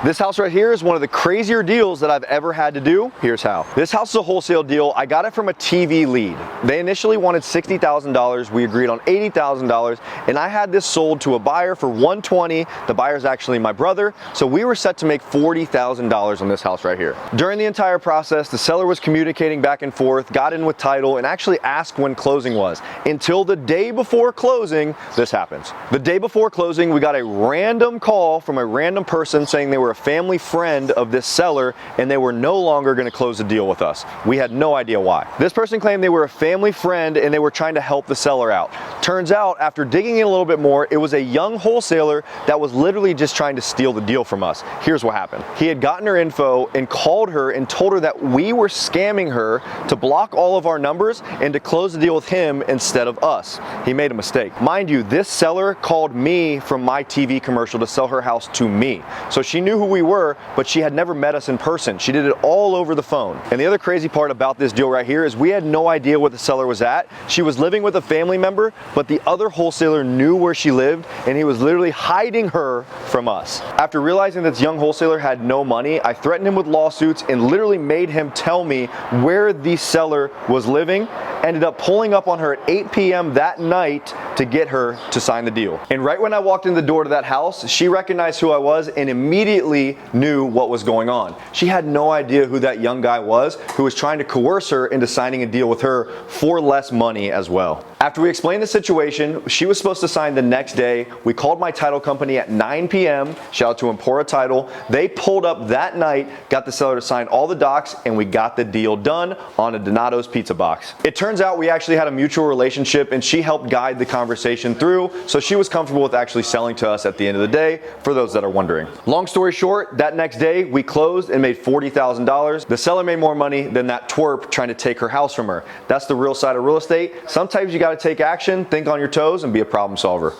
This house right here is one of the crazier deals that I've ever had to do. Here's how. This house is a wholesale deal. I got it from a TV lead. They initially wanted $60,000. We agreed on $80,000, and I had this sold to a buyer for $120,000. The buyer's actually my brother, so we were set to make $40,000 on this house right here. During the entire process, the seller was communicating back and forth, got in with title, and actually asked when closing was. Until the day before closing, this happens. The day before closing, we got a random call from a random person saying they were a family friend of this seller and they were no longer going to close the deal with us. We had no idea why. This person claimed they were a family friend and they were trying to help the seller out. Turns out, after digging in a little bit more, it was a young wholesaler that was literally just trying to steal the deal from us. Here's what happened. He had gotten her info and called her and told her that we were scamming her to block all of our numbers and to close the deal with him instead of us. He made a mistake. Mind you, this seller called me from my TV commercial to sell her house to me. So she knew who we were, but she had never met us in person. She did it all over the phone. And the other crazy part about this deal right here is we had no idea what the seller was at. She was living with a family member, but the other wholesaler knew where she lived and he was literally hiding her from us. After realizing this young wholesaler had no money, I threatened him with lawsuits and literally made him tell me where the seller was living. Ended up pulling up on her at 8 p.m. that night to get her to sign the deal. And right when I walked in the door to that house, she recognized who I was and immediately knew what was going on. She had no idea who that young guy was who was trying to coerce her into signing a deal with her for less money as well. After we explained the situation, she was supposed to sign the next day. We called my title company at 9 p.m. Shout out to Empora Title. They pulled up that night, got the seller to sign all the docs, and we got the deal done on a Donato's pizza box. It turns out we actually had a mutual relationship and she helped guide the conversation through, so she was comfortable with actually selling to us at the end of the day, for those that are wondering. Long story short, that next day we closed and made $40,000. The seller made more money than that twerp trying to take her house from her. That's the real side of real estate. Sometimes you gotta take action, think on your toes, and be a problem solver.